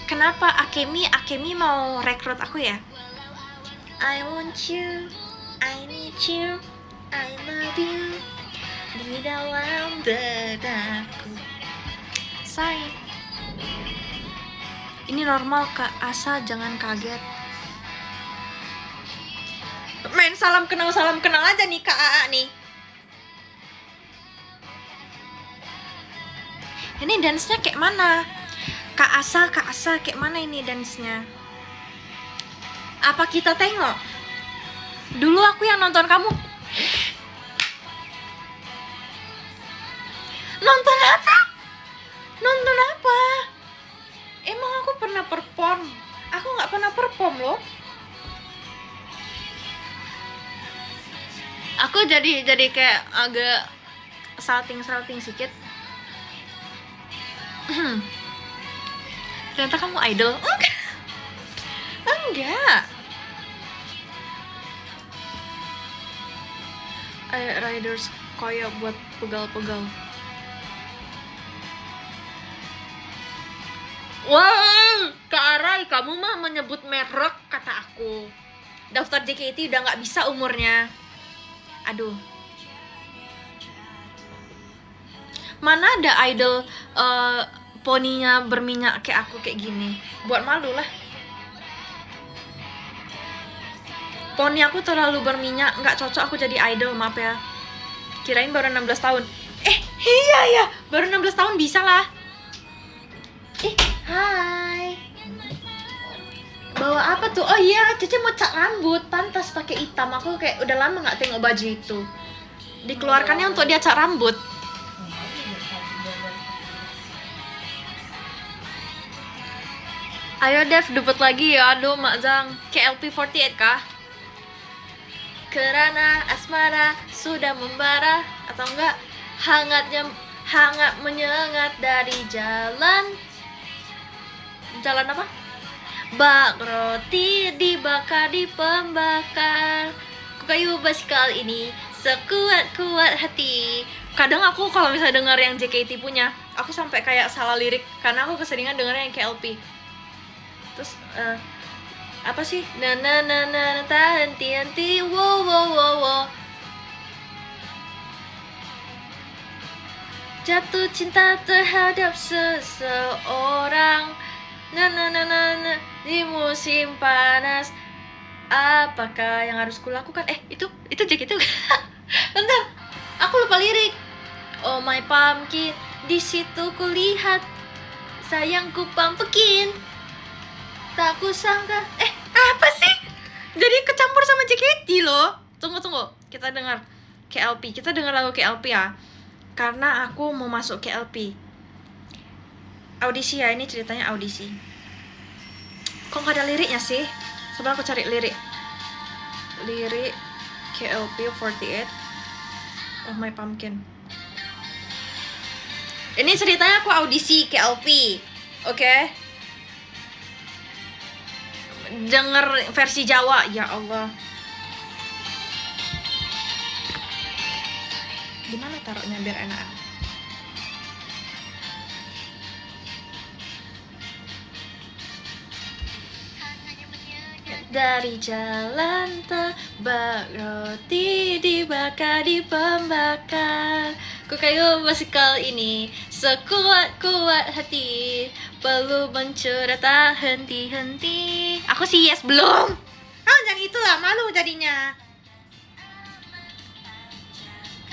Kenapa Akemi mau rekrut aku ya? I want you, I need you, I love you di dalam dadaku. Say, ini normal Kak Asa, jangan kaget. Main salam kenal aja nih Kak AA nih. Ini dance-nya kayak mana? Kak Asa kayak mana ini dance-nya? Apa kita tengok? Dulu aku yang nonton kamu. Nonton apa? Emang aku pernah perform? Aku nggak pernah perform loh. Aku jadi kayak agak salting sedikit. Ternyata kamu idol. Enggak. Riders kayak buat pegal-pegal. Wow, Kak Arai, kamu mah menyebut merek kata aku. Daftar JKT udah nggak bisa umurnya. Aduh. Mana ada idol poninya berminyak kayak aku kayak gini. Buat malu lah. Poni aku terlalu berminyak, nggak cocok aku jadi idol, maaf ya. Kirain baru 16 tahun. Iya ya, baru 16 tahun bisa lah. Hai. Bawa apa tuh? Oh iya, Cece mau cat rambut, pantas pakai hitam. Aku kayak udah lama nggak tengok baju itu. Dikeluarkannya untuk dia cat rambut. Ayo Dev, debut lagi ya. Aduh, Mak Zang. KLP48 kah? Kerana asmara sudah membara, atau enggak hangat menyengat dari jalan apa? Bak roti dibakar di pembakar, ku kayu basikal ini sekuat-kuat hati. Kadang aku kalau misalnya dengar yang JKT punya, aku sampai kayak salah lirik karena aku keseringan dengarnya yang KLP. Terus apa sih? Na tak henti wo. Jatuh cinta terhadap seseorang. Na di musim panas. Apakah yang harus kulakukan? Itu JKT. Bentar, aku lupa lirik. Oh my pumpkin, di situ kulihat sayangku pampekin. Tak kusangka. Apa sih? Jadi kecampur sama JKT loh. Tunggu. Kita dengar KLP. Kita dengar lagu KLP ya. Karena aku mau masuk KLP. Audisi ya, ini ceritanya audisi. Kok gak ada liriknya sih? Coba aku cari lirik. Lirik KLP48. Oh my pumpkin. Ini ceritanya aku audisi KLP. Oke? Denger versi Jawa, ya Allah. Gimana taruhnya biar enak? Dari jalan tebak roti dibakar di pembakar, ku kayu basikal ini sekuat-kuat hati, perlu mencurah tak henti-henti. Aku sih yes belum. Jangan itulah, malu jadinya.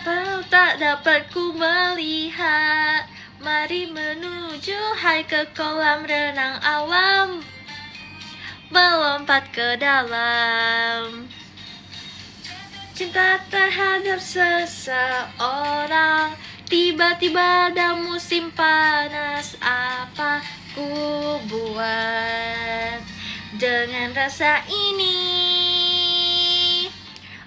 Kau tak dapat ku melihat, mari menuju hai ke kolam renang alam, melompat ke dalam. Cinta terhadap seseorang, tiba-tiba ada musim panas. Apa ku buat dengan rasa ini?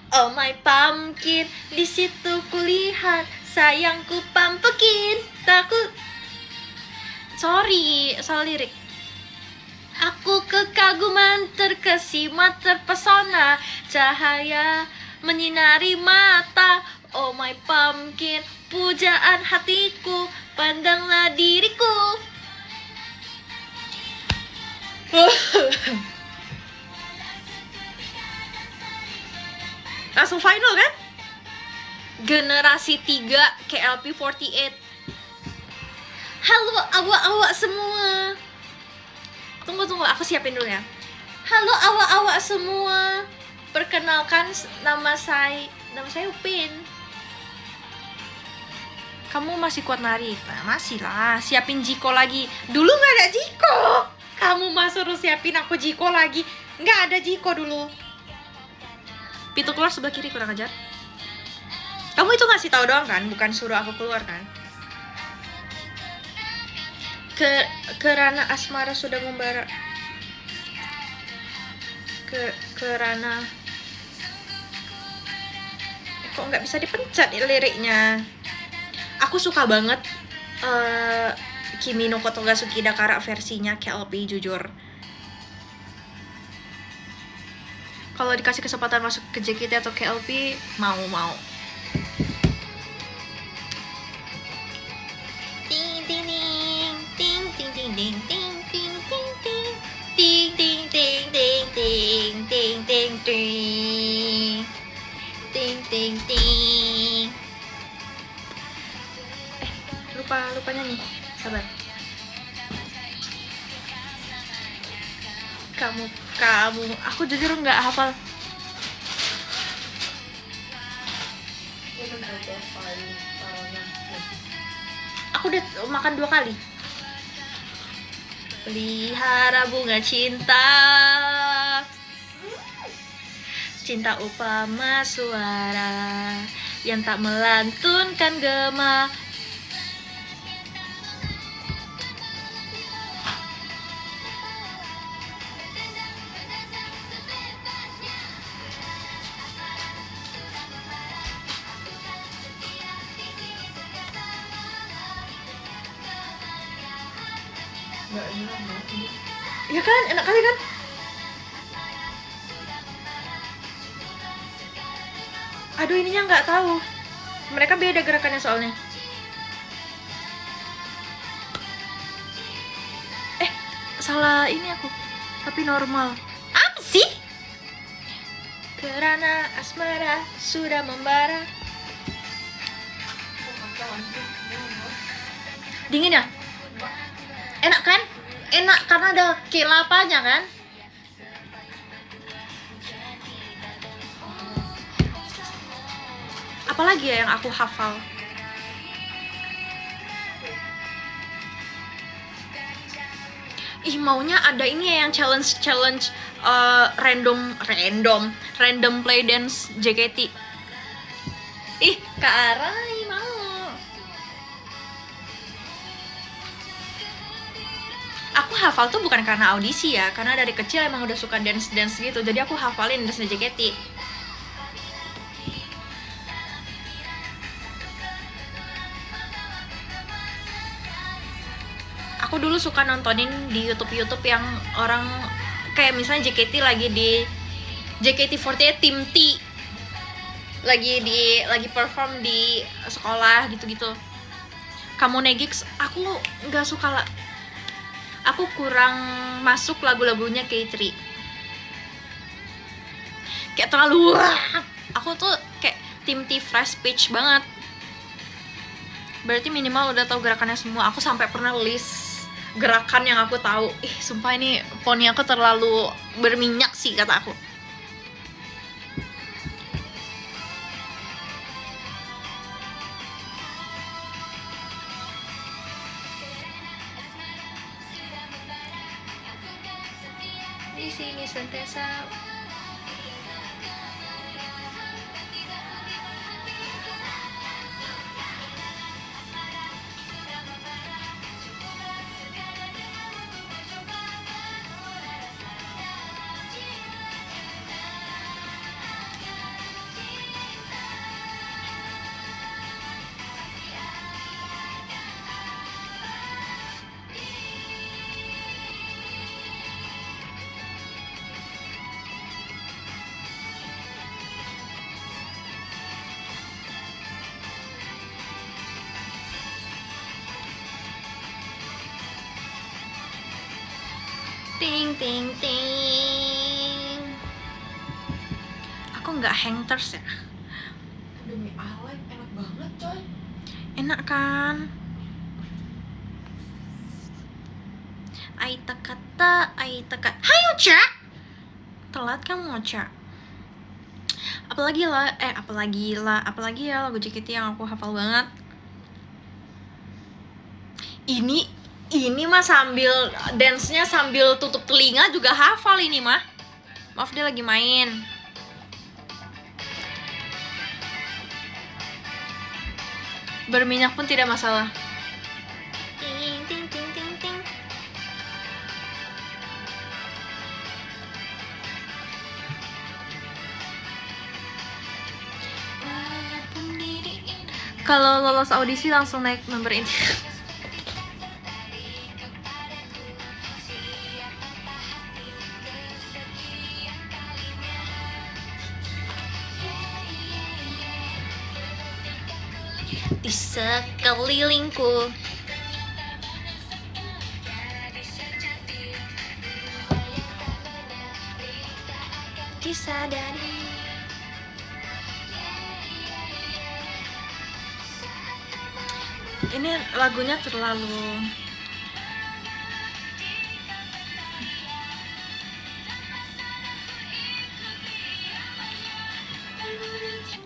Oh my pumpkin, di situ kulihat sayangku pampekin. Takut. Sorry, salah lirik. Aku kekaguman, terkesima, terpesona, cahaya menyinari mata. Oh my pumpkin, pujaan hatiku, pandanglah diriku. Langsung final kan? Generasi 3 KLP48. Halo awak-awak semua. Tunggu, aku siapin dulu ya. Halo awak-awak semua. Perkenalkan, nama saya Upin. Kamu masih kuat nari? Nah, masih lah, siapin Jiko lagi. Dulu gak ada Jiko. Kamu suruh siapin aku Jiko lagi. Gak ada Jiko dulu. Pintu keluar sebelah kiri, kurang ajar. Kamu itu ngasih tahu doang kan, bukan suruh aku keluar kan? Kerana asmara sudah membara. Kerana kok nggak bisa dipencet liriknya. Aku suka banget Kimi no Kotogasuki Dakara versinya KLP jujur. Kalau dikasih kesempatan masuk ke JKT atau KLP, mau. Ting ting ting ting ting ting ting ting ting ting ting ting ting ting ting ting ting ting ting ting. Lupa nyanyi. Sabar. Kamu, aku jujur nggak hafal. Aku udah makan 2 kali. Pelihara bunga cinta, cinta upama suara yang tak melantunkan gema. Ya kan, enak kali kan? Aduh, ininya nggak tahu. Mereka beda gerakannya soalnya. Salah ini aku. Tapi normal. Apa sih? Kerana asmara sudah membara. Dingin ya? Enak kan? Enak karena ada kelapanya kan? Apalagi ya yang aku hafal? Maunya ada ini ya yang challenge random play dance JKT. Kak Arai mau. Aku hafal tuh bukan karena audisi ya, karena dari kecil emang udah suka dance gitu, jadi aku hafalin dance JKT. Aku dulu suka nontonin di YouTube yang orang kayak misalnya JKT lagi di JKT48 Tim T lagi perform di sekolah gitu-gitu. Kamu Negix aku nggak suka lah. Aku kurang masuk lagu-lagunya K3. Kayak terlalu aku tuh kayak Tim T fresh pitch banget. Berarti minimal udah tahu gerakannya semua. Aku sampai pernah list gerakan yang aku tahu. Sumpah ini poni aku terlalu berminyak sih kata aku. Di sini sentiasa. Ting ting ting. Aku nggak hang terus ya. Demi Allah, enak banget coy. Enak kan? Aita kata. Hayo Cak. Telat kamu Cak. Apalagi ya lagu JKT yang aku hafal banget. Ini mah sambil dance-nya sambil tutup telinga juga hafal ini mah. Maaf dia lagi main. Berminyak pun tidak masalah. Ting ting ting ting ting. Kalau lolos audisi langsung naik member ini. di sekelilingku. Disadari. Ini lagunya terlalu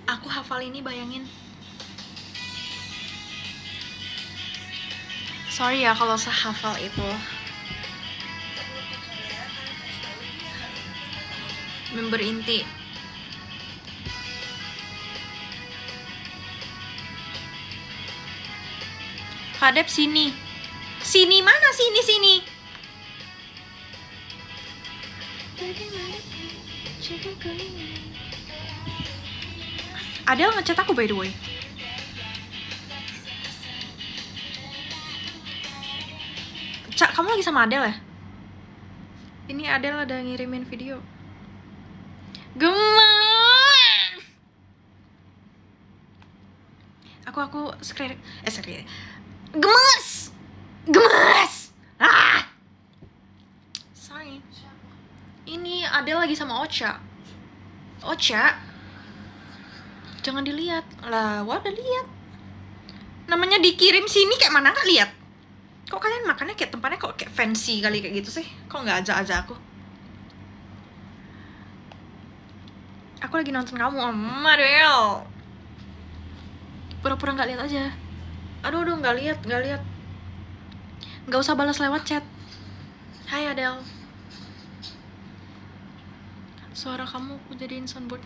aku hafal ini, bayangin. Sorry ya kalau sehafal itu. Member inti. Kadep sini. Sini mana sini sini? Adele ngechat aku by the way. Cak, kamu lagi sama Adele ya? Ini Adele ada ngirimin video. Gemes. Aku screen gemes. Ah. Sorry. Ini Adele lagi sama Ocha. Jangan dilihat. Lah, udah lihat. Namanya dikirim sini kayak mana nggak lihat? Kok kalian makannya kayak tempatnya kok kayak fancy kali kayak gitu sih? Kok nggak ajak aku? Aku lagi nonton kamu, Adele. Pura-pura nggak lihat aja. Aduh, nggak lihat. Nggak usah balas lewat chat. Hai Adele. Suara kamu aku jadiin soundboard.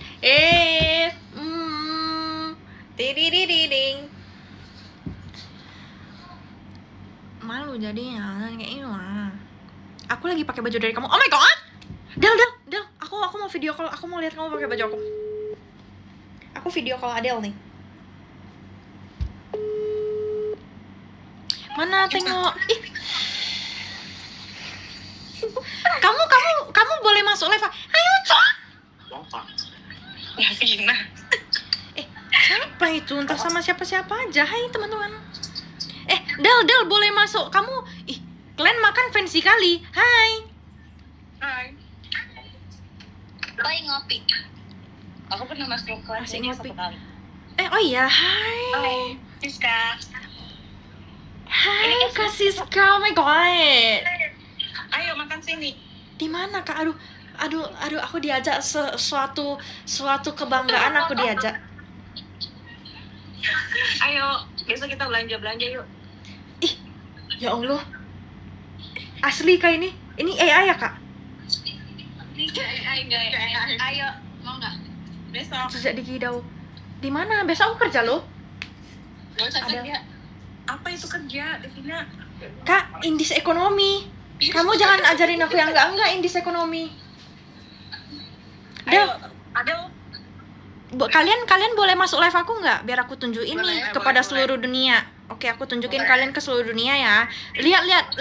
Tidididing. Malu jadinya kayak ini mah. Aku lagi pakai baju dari kamu. Oh my god. Del. Aku mau video call. Aku mau lihat kamu pakai baju aku. Aku video call Adele nih. Mana tengok. Ih. Kamu boleh masuk live. Ayo, Cok. Davina. Siapa itu? Entah sama siapa aja. Hai teman-teman. Del boleh masuk. Kamu kalian makan fancy kali. Hai. Baik ngopi. Aku pernah masuk kelas Masih ini ngopi. 1 kali. Oh iya, hai. Siska. Hai, Kak Siska. Oh my god. Ayo makan sini. Di mana, Kak? Aduh, aku diajak suatu kebanggaan aku diajak. Ayo, besok kita belanja yuk. Ya Allah. Asli Kak ini? Ini AI ya, Kak? Ayo, mau nggak? Besok. Sejak di Kidau. Di mana? Besok aku kerja loh. Gak usah Ada. kerja. Apa itu kerja, Devina? Kak, indis ekonomi. Kamu jangan ajarin aku yang enggak indis ekonomi. Del, Ayo. kalian boleh masuk live aku nggak? Biar aku tunjukin nih Boleh, kepada boleh. seluruh dunia. Oke, aku tunjukin Boleh. kalian ke seluruh dunia ya.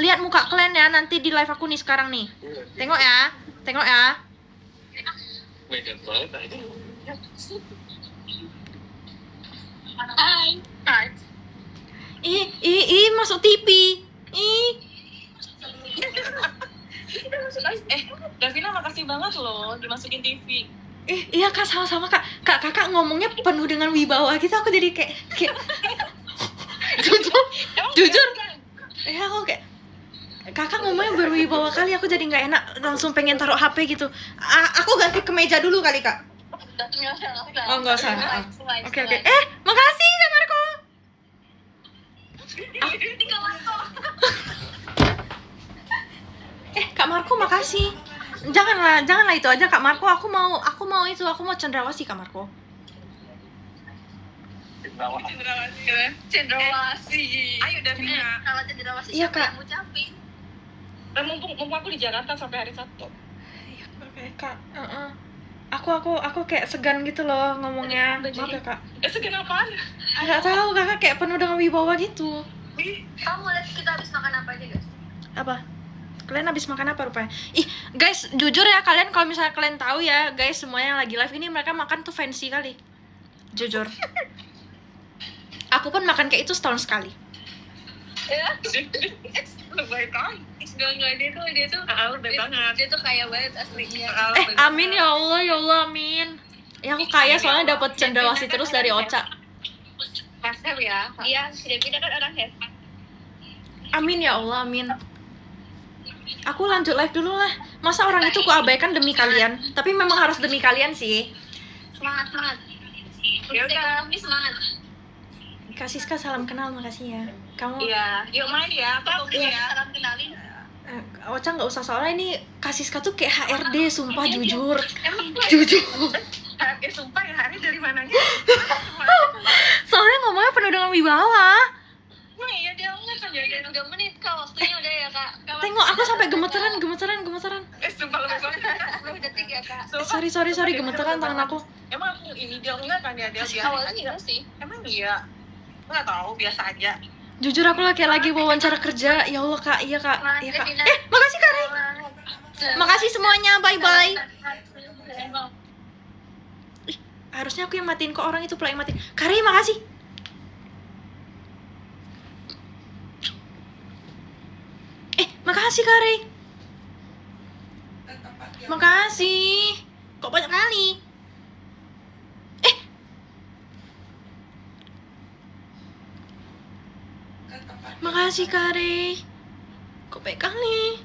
Lihat muka kalian ya nanti di live aku nih sekarang nih. Tengok ya. Beda banget aja. Hai. Masuk TV. Davina makasih banget loh dimasukin TV. Iya Kak, sama-sama Kak. Kakak ngomongnya penuh dengan wibawa gitu. Aku jadi kayak jujur. Ya aku kayak kakak ngomongnya berwibawa kali. Aku jadi nggak enak. Langsung pengen taruh HP gitu. Aku ganti ke meja dulu kali Kak. Oh, nggak usah. Oke. Makasih Kak Marco. Kak Marco makasih. Janganlah itu aja Kak Marco. Aku mau cendrawasih Kak Marco. Cendrawasih. Ayo Davina. Kalau cendrawasih Iya, siapa Kak. yang ngucapin? Mumpung aku di Jakarta sampai hari Sabtu. Iya Kak. Aku kayak segan gitu loh ngomongnya. Maaf ya Kak. Segan apaan? Nggak tahu Kakak kayak penuh dengan wibawa gitu. Kamu lihat kita habis makan apa aja guys? Apa? Kalian habis makan apa rupanya? Guys, jujur ya kalian kalau misalnya kalian tahu ya, guys semuanya yang lagi live ini mereka makan tuh fancy kali. Jujur. Aku Aku pun makan kayak itu setahun sekali. Ya. Lebay kali. Enggak dia tuh. Lebay banget. Dia tuh kaya banget aslinya. Amin ya Allah, amin. Ya aku kaya soalnya dapat cendrawasih terus dari Ocha. Kasep ya. Iya, si Devina kan orang hebat. Amin ya Allah, amin. Aku lanjut live dulu lah. Masa orang itu kuabaikan demi kalian? Tapi memang harus demi kalian sih. Semangat. Ya udah, kami semangat. Kak Siska, salam kenal, makasih ya. Kamu Iya, yuk main ya. Ketemu ya. Salam kenalin. Ocha nggak usah, soalnya ini Kak Siska tuh kayak HRD, sumpah jujur. Emang Jujur. sumpah ya, hari dari mananya? Soalnya ngomongnya penuh dengan wibawa. Nah, iya dia nggak kan jadi 2 menit kak, waktunya udah ya kak. Tengok aku sampai gemeteran. Sumpah lebih banget. 10 detik ya kak. Sorry, gemeteran tangan aku. Emang aku ini dia enggak kan ya, dia biasa Awalnya aja sih. Emang iya. Nggak tahu, biasa aja. Jujur aku lagi wawancara kerja. Ya Allah Kak, iya Kak. Makasih Kak Rey. Makasih semuanya, bye-bye. Harusnya aku yang matiin, kok orang itu pula yang matiin. Kak Rey, makasih. Makasih Kak Rey. Makasih. Kok banyak kali? Makasih Kak Rey. Kok baik kali?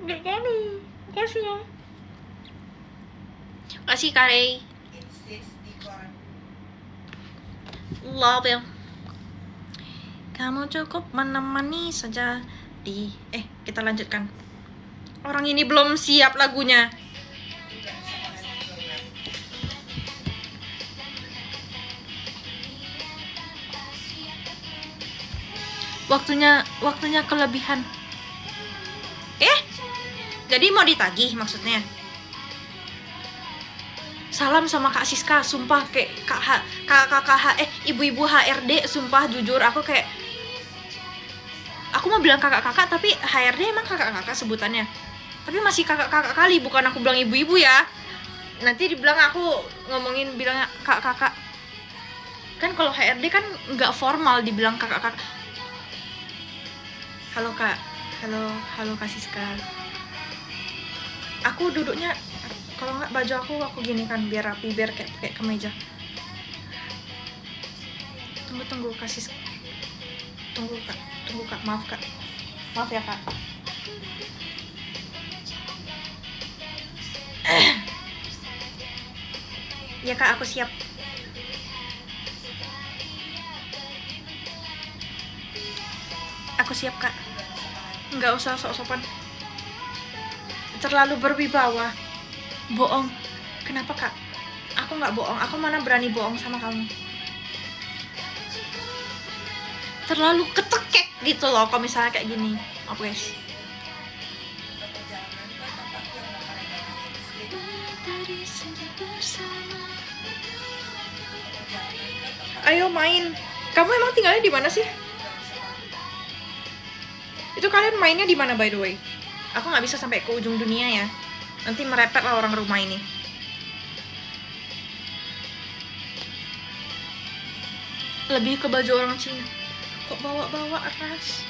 Baik kali. Makasih ya. Makasih Kak Rey. Love you. Kamu cukup menemani saja di... kita lanjutkan. Orang ini belum siap lagunya. Waktunya kelebihan. Jadi mau ditagih maksudnya. Salam sama Kak Siska, sumpah kayak kakak ibu-ibu HRD, sumpah jujur aku kayak, aku mau bilang kakak-kakak tapi HRD emang kakak-kakak sebutannya. Tapi masih kakak-kakak kali, bukan aku bilang ibu-ibu ya. Nanti dibilang aku ngomongin bilangnya kakak-kakak. Kan kalau HRD kan nggak formal dibilang kakak-kakak. Halo Kak, halo Kak Siska. Aku duduknya, kalau nggak baju aku gini kan biar rapi, biar kayak kemeja. Tunggu Kak Siska. Tunggu Kak, maaf ya Kak. Ya Kak, aku siap. Aku siap Kak. Nggak usah sok-sokan. Terlalu berwibawa. Bohong. Kenapa Kak? Aku nggak bohong. Aku mana berani bohong sama kamu. Terlalu ketekek gitu loh kalau misalnya kayak gini. Maaf guys. Ayo main. Kamu emang tinggalnya di mana sih? Itu kalian mainnya di mana by the way? Aku nggak bisa sampai ke ujung dunia ya. Nanti merepet lah orang rumah ini. Lebih ke baju orang Cina. Kok bawa-bawa ras?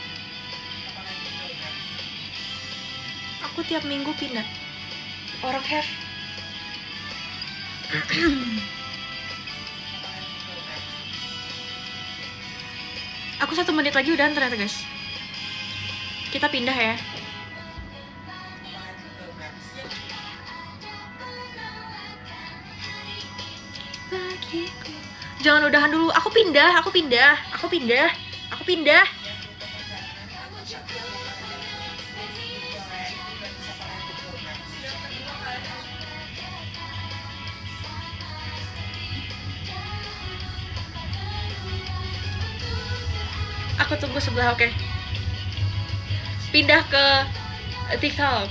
Aku tiap minggu pindah. Orang have. Aku 1 menit lagi udah ternyata guys. Kita pindah ya. Jangan udahan dulu. Aku pindah. Aku tunggu sebelah, oke. Pindah ke TikTok.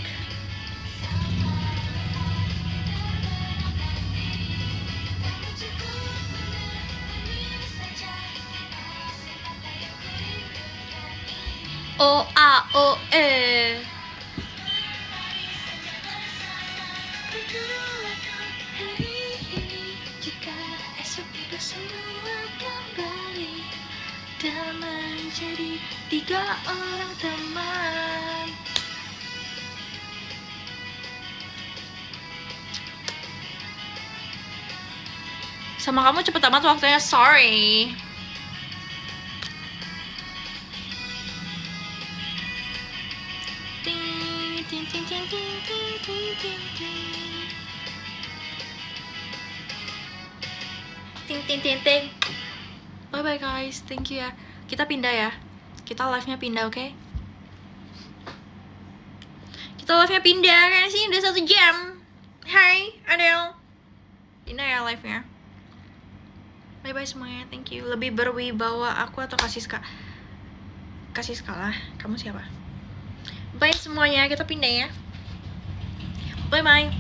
O A O E. jika esok kita semua kembali dan menjadi 3 orang teman. Sama kamu cepet amat waktunya, sorry. Ting ting ting ting ting ting ting ting ting. Ting ting ting ting. Bye bye guys, thank you ya. Kita pindah ya. Kita live-nya pindah, oke? Kita live-nya pindah karena sih udah 1 jam. Hai, Adele. Pindah ya live-nya. Bye bye semuanya, thank you. Lebih berwibawa aku atau kasih skala? Kamu siapa? Bye semuanya, kita pindah ya. Bye bye.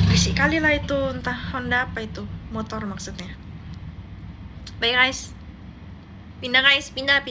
Berisik kali lah itu, entah Honda apa itu, motor maksudnya. Bye guys. Pindah guys, pindah.